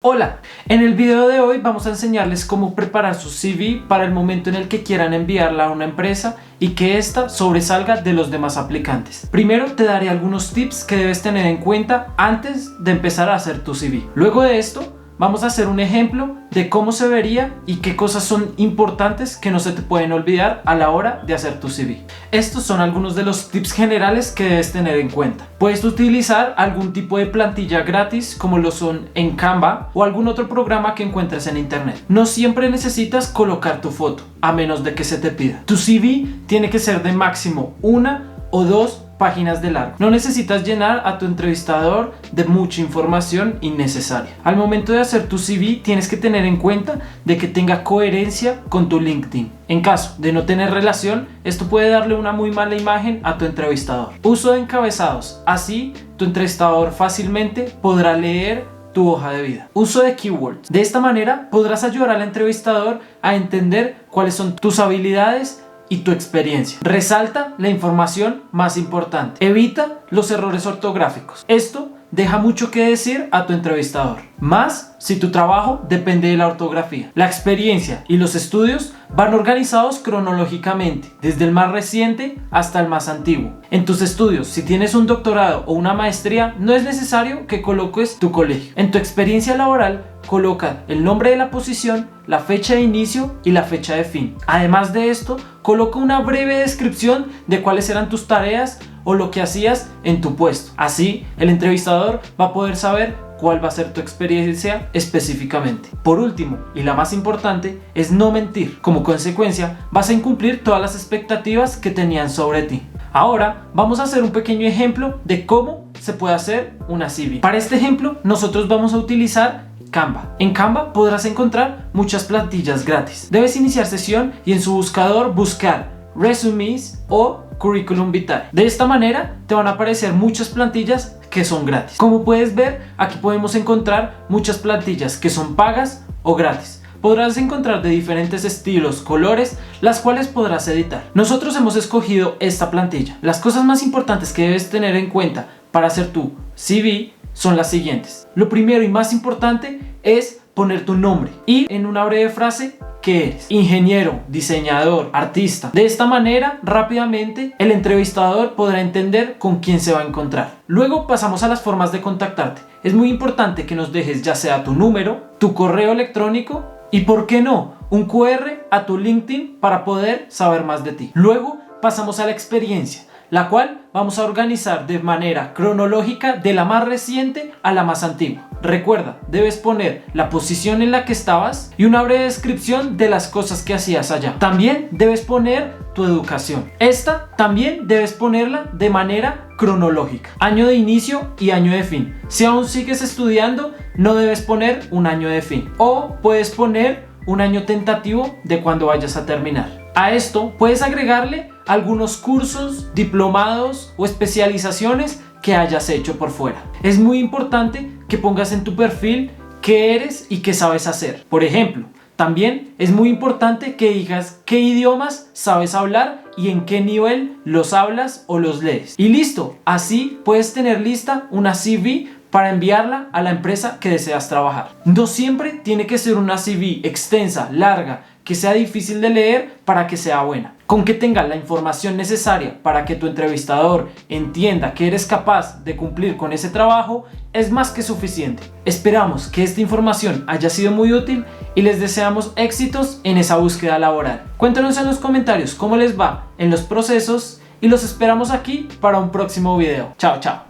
Hola, en el video de hoy vamos a enseñarles cómo preparar su CV para el momento en el que quieran enviarla a una empresa y que ésta sobresalga de los demás aplicantes. Primero te daré algunos tips que debes tener en cuenta antes de empezar a hacer tu CV. Luego de esto vamos a hacer un ejemplo de cómo se vería y qué cosas son importantes que no se te pueden olvidar a la hora de hacer tu CV. Estos son algunos de los tips generales que debes tener en cuenta. Puedes utilizar algún tipo de plantilla gratis como lo son en Canva o algún otro programa que encuentres en internet. No siempre necesitas colocar tu foto, a menos de que se te pida. Tu CV tiene que ser de máximo 1 o 2 páginas de largo. No necesitas llenar a tu entrevistador de mucha información innecesaria. Al momento de hacer tu CV tienes que tener en cuenta de que tenga coherencia con tu LinkedIn. En caso de no tener relación, esto puede darle una muy mala imagen a tu entrevistador. Uso de encabezados. Así, tu entrevistador fácilmente podrá leer tu hoja de vida. Uso de keywords. De esta manera podrás ayudar al entrevistador a entender cuáles son tus habilidades y tu experiencia. Resalta la información más importante. Evita los errores ortográficos. Esto deja mucho que decir a tu entrevistador, más si tu trabajo depende de la ortografía. La experiencia y los estudios van organizados cronológicamente, desde el más reciente hasta el más antiguo. En tus estudios, si tienes un doctorado o una maestría, no es necesario que coloques tu colegio. En tu experiencia laboral, coloca el nombre de la posición, la fecha de inicio y la fecha de fin. Además de esto, coloca una breve descripción de cuáles eran tus tareas o lo que hacías en tu puesto. Así, el entrevistador va a poder saber cuál va a ser tu experiencia específicamente. Por último, y la más importante, es no mentir. Como consecuencia, vas a incumplir todas las expectativas que tenían sobre ti. Ahora, vamos a hacer un pequeño ejemplo de cómo se puede hacer una CV. Para este ejemplo, nosotros vamos a utilizar Canva. En Canva podrás encontrar muchas plantillas gratis. Debes iniciar sesión y en su buscador buscar resumes o curriculum vitae. De esta manera te van a aparecer muchas plantillas que son gratis. Como puedes ver, aquí podemos encontrar muchas plantillas que son pagas o gratis. Podrás encontrar de diferentes estilos, colores, las cuales podrás editar. Nosotros hemos escogido esta plantilla. Las cosas más importantes que debes tener en cuenta para hacer tu CV son las siguientes. Lo primero y más importante es poner tu nombre y en una breve frase qué eres: ingeniero, diseñador, artista. De esta manera, rápidamente el entrevistador podrá entender con quién se va a encontrar. Luego pasamos a las formas de contactarte. Es muy importante que nos dejes ya sea tu número, tu correo electrónico y, ¿por qué no?, un QR a tu LinkedIn para poder saber más de ti. Luego pasamos a la experiencia, la cual vamos a organizar de manera cronológica de la más reciente a la más antigua. Recuerda, debes poner la posición en la que estabas y una breve descripción de las cosas que hacías allá. También debes poner tu educación. Esta también debes ponerla de manera cronológica. Año de inicio y año de fin. Si aún sigues estudiando, no debes poner un año de fin. O puedes poner un año tentativo de cuando vayas a terminar. A esto puedes agregarle algunos cursos, diplomados o especializaciones que hayas hecho por fuera. Es muy importante que pongas en tu perfil qué eres y qué sabes hacer. Por ejemplo, también es muy importante que digas qué idiomas sabes hablar y en qué nivel los hablas o los lees. Y listo, así puedes tener lista una CV para enviarla a la empresa que deseas trabajar. No siempre tiene que ser una CV extensa, larga, que sea difícil de leer para que sea buena. Con que tenga la información necesaria para que tu entrevistador entienda que eres capaz de cumplir con ese trabajo es más que suficiente. Esperamos que esta información haya sido muy útil y les deseamos éxitos en esa búsqueda laboral. Cuéntanos en los comentarios cómo les va en los procesos y los esperamos aquí para un próximo video. Chao, chao.